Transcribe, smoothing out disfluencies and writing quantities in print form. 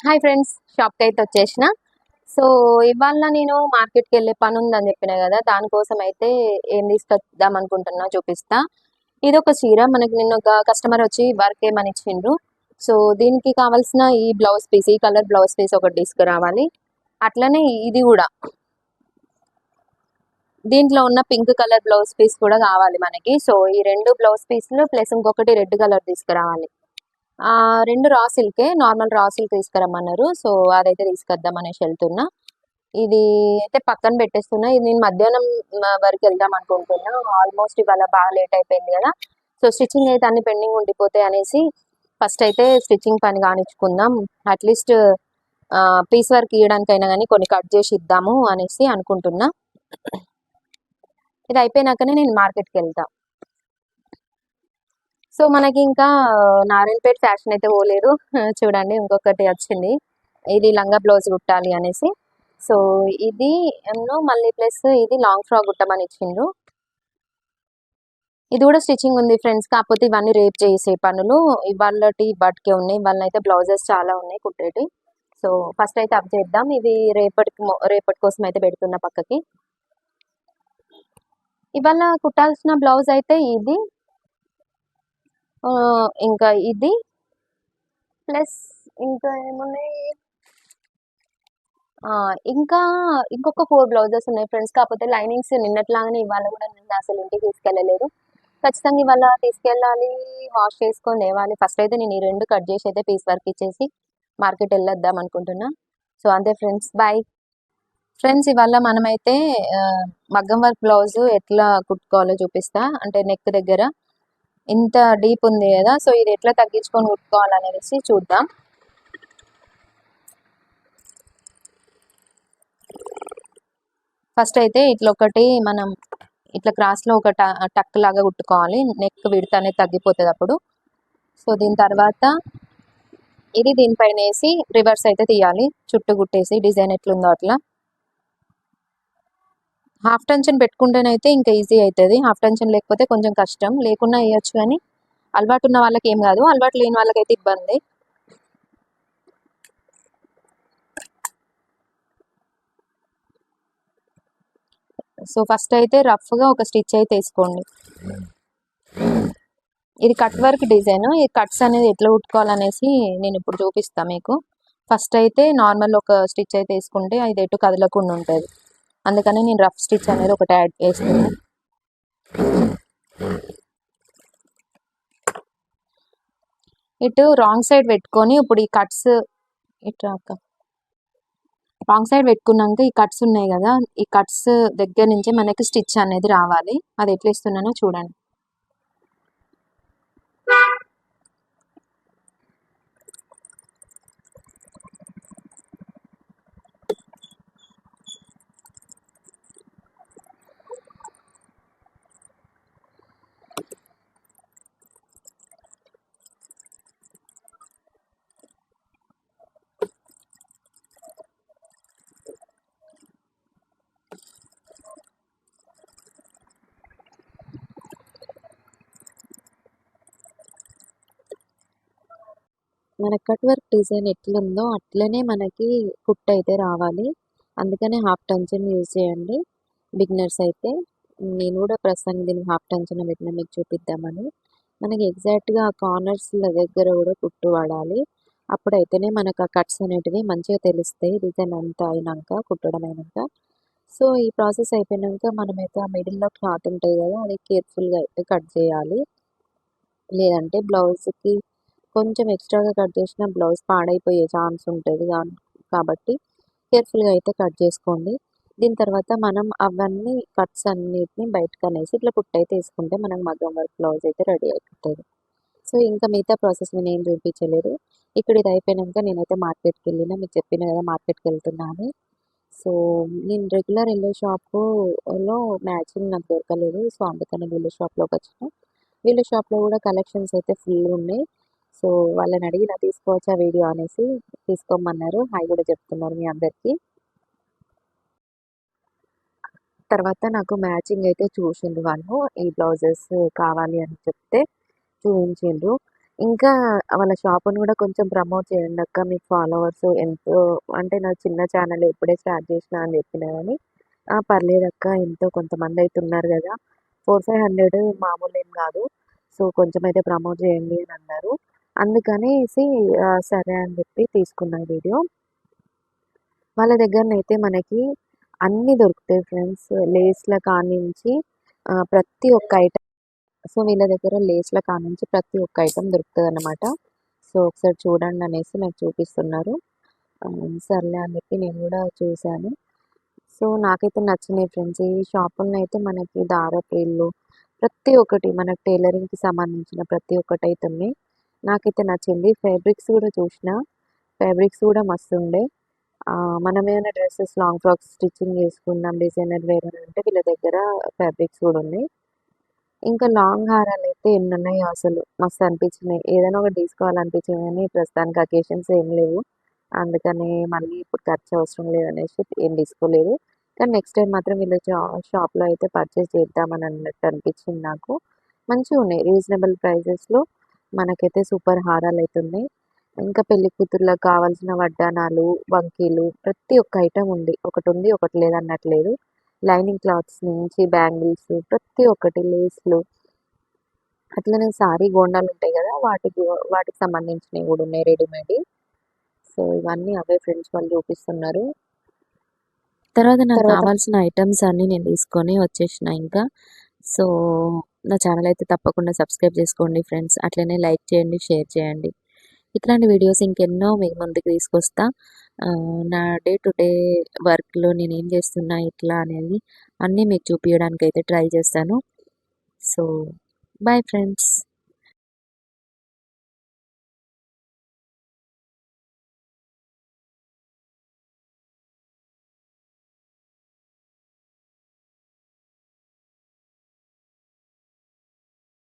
Hi friends, షాప్కి అయితే వచ్చేసిన. సో ఇవాళ నేను మార్కెట్కి వెళ్ళే పని ఉందని చెప్పిన కదా, దానికోసం అయితే ఏం తీసుకొద్దాం అనుకుంటున్నా చూపిస్తా. ఇది ఒక చీర మనకి నిన్న ఒక కస్టమర్ వచ్చి వర్క్ ఏమని ఇచ్చిండ్రు. సో దీనికి కావాల్సిన ఈ బ్లౌజ్ పీస్, ఈ కలర్ బ్లౌజ్ పీస్ ఒకటి తీసుకురావాలి. అట్లనే ఇది కూడా, దీంట్లో ఉన్న పింక్ కలర్ బ్లౌజ్ పీస్ కూడా కావాలి మనకి. సో ఈ రెండు బ్లౌజ్ పీస్లు ప్లస్ ఇంకొకటి రెడ్ కలర్ తీసుకురావాలి. రెండు రా సిల్కే, నార్మల్ రా సిల్క్ తీసుకురమ్మన్నారు. సో అదైతే తీసుకొద్దాం అనేసి వెళ్తున్నా. ఇది అయితే పక్కన పెట్టేస్తున్నా. ఇది నేను మధ్యాహ్నం వరకు వెళ్దాం అనుకుంటున్నా. ఆల్మోస్ట్ ఇవాళ బాగా లేట్ అయిపోయింది కదా. సో స్టిచ్చింగ్ అయితే అన్ని పెండింగ్ ఉండిపోతాయి అనేసి ఫస్ట్ అయితే స్టిచ్చింగ్ పని కానిచ్చుకుందాం. అట్లీస్ట్ పీస్ వర్క్ ఇవ్వడానికైనా కానీ కొన్ని కట్ చేసి ఇద్దాము అనేసి అనుకుంటున్నా. ఇది అయిపోయినాకనే నేను మార్కెట్కి వెళ్తా. సో మనకి ఇంకా నారాయణపేట ఫ్యాషన్ అయితే పోలేదు. చూడండి, ఇంకొకటి వచ్చింది. ఇది లంగా బ్లౌజ్ కుట్టాలి అనేసి. సో ఇది ఏమో మళ్ళీ ప్లస్ ఇది లాంగ్ ఫ్రాక్ కుట్టమని ఇచ్చిండ్రు. ఇది కూడా స్టిచ్చింగ్ ఉంది ఫ్రెండ్స్, కాకపోతే ఇవన్నీ రేపు చేసే పనులు. ఇవాళటి బట్కే ఉన్నాయి. ఇవాళ అయితే బ్లౌజెస్ చాలా ఉన్నాయి కుట్టేటి. సో ఫస్ట్ అయితే అప్ చేద్దాం. ఇది రేపటి కోసం అయితే పెడుతున్న పక్కకి. ఇవాళ కుట్టాల్సిన బ్లౌజ్ అయితే ఇది, ఇంకా ఇది ప్లస్ ఇంకా ఏమున్నాయి, ఇంకా ఇంకొక 4 బ్లౌజెస్ ఉన్నాయి ఫ్రెండ్స్. కాకపోతే లైనింగ్స్ నిన్నట్లాగానే ఇవాళ కూడా నేను అసలు ఇంటికి తీసుకెళ్ళలేదు. ఖచ్చితంగా ఇవాళ తీసుకెళ్ళాలి, వాష్ చేసుకొని లేవాలి. ఫస్ట్ అయితే నేను ఈ రెండు కట్ చేసి అయితే పీస్ వర్క్ ఇచ్చేసి మార్కెట్ వెళ్ళొద్దాం అనుకుంటున్నా. సో అంతే ఫ్రెండ్స్, బాయ్. ఫ్రెండ్స్ ఇవాళ మనమైతే మగ్గం వర్క్ బ్లౌజ్ ఎట్లా కుట్టుకోవాలో చూపిస్తా. అంటే నెక్ దగ్గర ఇంత డీప్ ఉంది కదా, సో ఇది ఎట్లా తగ్గించుకొని కుట్టుకోవాలనేసి చూద్దాం. ఫస్ట్ అయితే ఇట్లా ఒకటి మనం ఇట్లా క్రాస్లో ఒక టక్ లాగా కుట్టుకోవాలి. నెక్ విడత అనేది తగ్గిపోతుంది అప్పుడు. సో దీని తర్వాత ఇది దీనిపైన వేసి రివర్స్ అయితే తీయాలి, చుట్టూ కుట్టేసి డిజైన్ ఎట్లుందో అట్లా. హాఫ్ టెన్షన్ పెట్టుకుంటేనైతే ఇంకా ఈజీ అవుతుంది. హాఫ్ టెన్షన్ లేకపోతే కొంచెం కష్టం. లేకున్నా వేయచ్చు, కానీ అలవాటు ఉన్న వాళ్ళకి ఏం కాదు, అలవాటు లేని వాళ్ళకైతే ఇబ్బంది. సో ఫస్ట్ అయితే రఫ్గా ఒక స్టిచ్ అయితే వేసుకోండి. ఇది కట్ వర్క్ డిజైన్. ఈ కట్స్ అనేది ఎట్లా కుట్టుకోవాలనేసి నేను ఇప్పుడు చూపిస్తాను మీకు. ఫస్ట్ అయితే నార్మల్ ఒక స్టిచ్ అయితే వేసుకుంటే అది ఎటు కదలకుండా ఉంటుంది. అందుకని నేను రఫ్ స్టిచ్ అనేది ఒకటి యాడ్ చేస్తున్నాను. ఇటు రాంగ్ సైడ్ పెట్టుకొని ఇప్పుడు ఈ కట్స్ ఇటు రాంగ్ సైడ్ పెట్టుకున్నాక ఈ కట్స్ ఉన్నాయి కదా, ఈ కట్స్ దగ్గర నుంచి మనకి స్టిచ్ అనేది రావాలి. అది ఎట్లా ఇస్తున్నానో చూడండి. మన కట్ వర్క్ డిజైన్ ఎట్లుందో అట్లనే మనకి కుట్ అయితే రావాలి. అందుకనే హాఫ్ టెన్షన్ యూజ్ చేయండి బిగినర్స్ అయితే. నేను కూడా ప్రస్తుతానికి దీనికి హాఫ్ టెన్షన్ పెట్టిన మీకు చూపిద్దామని. మనకి ఎగ్జాక్ట్గా ఆ కార్నర్స్ దగ్గర కూడా కుట్టు పడాలి. అప్పుడైతేనే మనకు ఆ కట్స్ అనేటివి మంచిగా తెలుస్తాయి డిజైన్ అంతా అయినాక, కుట్టడం అయినాక. సో ఈ ప్రాసెస్ అయిపోయినాక మనమైతే ఆ మిడిల్లో క్లాత్ ఉంటుంది కదా, అది కేర్ఫుల్గా అయితే కట్ చేయాలి. లేదంటే బ్లౌజ్కి కొంచెం ఎక్స్ట్రాగా కట్ చేసిన బ్లౌజ్ పాడైపోయే ఛాన్స్ ఉంటుంది. కాబట్టి కేర్ఫుల్గా అయితే కట్ చేసుకోండి. దీని తర్వాత మనం అవన్నీ కట్స్ అన్నిటిని బయటకు అనేసి ఇట్లా కుట్టయితే వేసుకుంటే మనకు మగ్గం వర్క్ బ్లౌజ్ అయితే రెడీ అయిపోతుంది. సో ఇంకా మిగతా ప్రాసెస్ నేను ఏం చూపించలేదు. ఇక్కడ ఇది అయిపోయినాక నేనైతే మార్కెట్కి వెళ్ళిన, మీకు చెప్పిన కదా మార్కెట్కి వెళ్తున్నాను. సో నేను రెగ్యులర్ వెళ్ళే షాపులో మ్యాచింగ్ నాకు దొరకలేదు. సో అందుకని వీళ్ళ షాప్లోకి వచ్చిన. వీళ్ళ షాప్లో కూడా కలెక్షన్స్ అయితే ఫుల్ ఉన్నాయి. సో వాళ్ళని అడిగిన తీసుకోవచ్చా వీడియో అనేసి, తీసుకోమన్నారు. హాయ్ కూడా చెప్తున్నారు మీ అందరికీ. తర్వాత నాకు మ్యాచింగ్ అయితే చూసిండ్రు వాళ్ళు. ఈ బ్లౌజెస్ కావాలి అని చెప్తే చూపించిండ్రు. ఇంకా వాళ్ళ షాపుని కూడా కొంచెం ప్రమోట్ చేయండి అక్క. మీకు ఫాలోవర్స్ ఎంతో అంటే నా చిన్న ఛానల్ ఇప్పుడే స్టార్ట్ చేసిన అని చెప్పినా కానీ పర్లేదక్క ఎంతో కొంతమంది అయితే ఉన్నారు కదా 400-500 మామూలు ఏం కాదు. సో కొంచెం అయితే ప్రమోట్ చేయండి అని అన్నారు. అందుకనేసి సరే అని చెప్పి తీసుకున్నా వీడియో. వాళ్ళ దగ్గరనైతే మనకి అన్నీ దొరుకుతాయి ఫ్రెండ్స్. లేస్‌ల కానించి ప్రతి ఒక్క ఐటెం. సో వీళ్ళ దగ్గర లేస్‌ల కానించి ప్రతి ఒక్క ఐటెం దొరుకుతదనమాట. సో ఒకసారి చూడండి అనేసి నాకు చూపిస్తున్నారు. సర్లే అని చెప్పి నేను కూడా చూసాను. సో నాకైతే నచ్చినాయి ఫ్రెండ్స్. ఈ షాపుల్లో అయితే మనకి దారపు ప్రతి ఒక్కటి మనకి టైలరింగ్‌కి సంబంధించిన ప్రతి ఒక్కటైతే ఉన్నాయి. నాకైతే నచ్చింది. ఫ్యాబ్రిక్స్ కూడా చూసిన. ఫ్యాబ్రిక్స్ కూడా మస్తుండే. మనం ఏమైనా డ్రెసెస్ లాంగ్ ఫ్రాక్స్ స్టిచ్చింగ్ చేసుకుందాం డిజైనర్ వేర్ అని అంటే వీళ్ళ దగ్గర ఫ్యాబ్రిక్స్ కూడా ఉన్నాయి. ఇంకా లాంగ్ హారాలైతే ఎన్నున్నాయో అసలు. మస్తు అనిపించినాయి. ఏదైనా ఒకటి తీసుకోవాలనిపించింది కానీ ప్రస్తుతానికి అకేషన్స్ ఏం లేవు. అందుకని మళ్ళీ ఇప్పుడు ఖర్చు అవసరం లేదనేసి ఏం తీసుకోలేదు. కానీ నెక్స్ట్ టైం మాత్రం వీళ్ళ షాప్‌లో అయితే పర్చేస్ చేద్దామని అన్నట్టు అనిపించింది నాకు. మంచిగున్నాయి. రీజనబుల్ ప్రైజెస్‌లో మనకైతే సూపర్ హారాలైతే ఉన్నాయి. ఇంకా పెళ్లి కూతుర్లకు కావాల్సిన వడ్డానాలు, వంకీలు ప్రతి ఒక్క ఐటెం ఉంది. ఒకటుంది, ఒకటి లేదన్నట్టు లేదు. లైనింగ్ క్లాత్స్ నుంచి బ్యాంగిల్స్ ప్రతి ఒక్కటి లేస్‌లు అట్లనే సారీ గోండాలుంటాయి గదా! వాటికి సంబంధించినవి గూడా ఉన్నాయి రెడీమేడ్‌యి. సో, ఇవన్నీ అవే ఫ్రెండ్స్ వాళ్ళు చూపిస్తున్నారు. తర్వాత నాకు కావాల్సిన ఐటెమ్స్ అన్నీ నేను తీసుకొని వచ్చేసిన ఇంకా. సో, నా ఛానల్ అయితే తప్పకుండా సబ్స్క్రైబ్ చేసుకోండి ఫ్రెండ్స్. అట్లనే లైక్ చేయండి, షేర్ చేయండి. ఇట్లాంటి వీడియోస్ ఇంకెన్నో మీ ముందుకు తీసుకొస్తా. నా డే టు డే వర్క్‌లో నేనేం చేస్తున్నా, ఎట్లా అనేది అన్నీ మీకు చూపియడానికైతే ట్రై చేస్తాను. So, bye friends.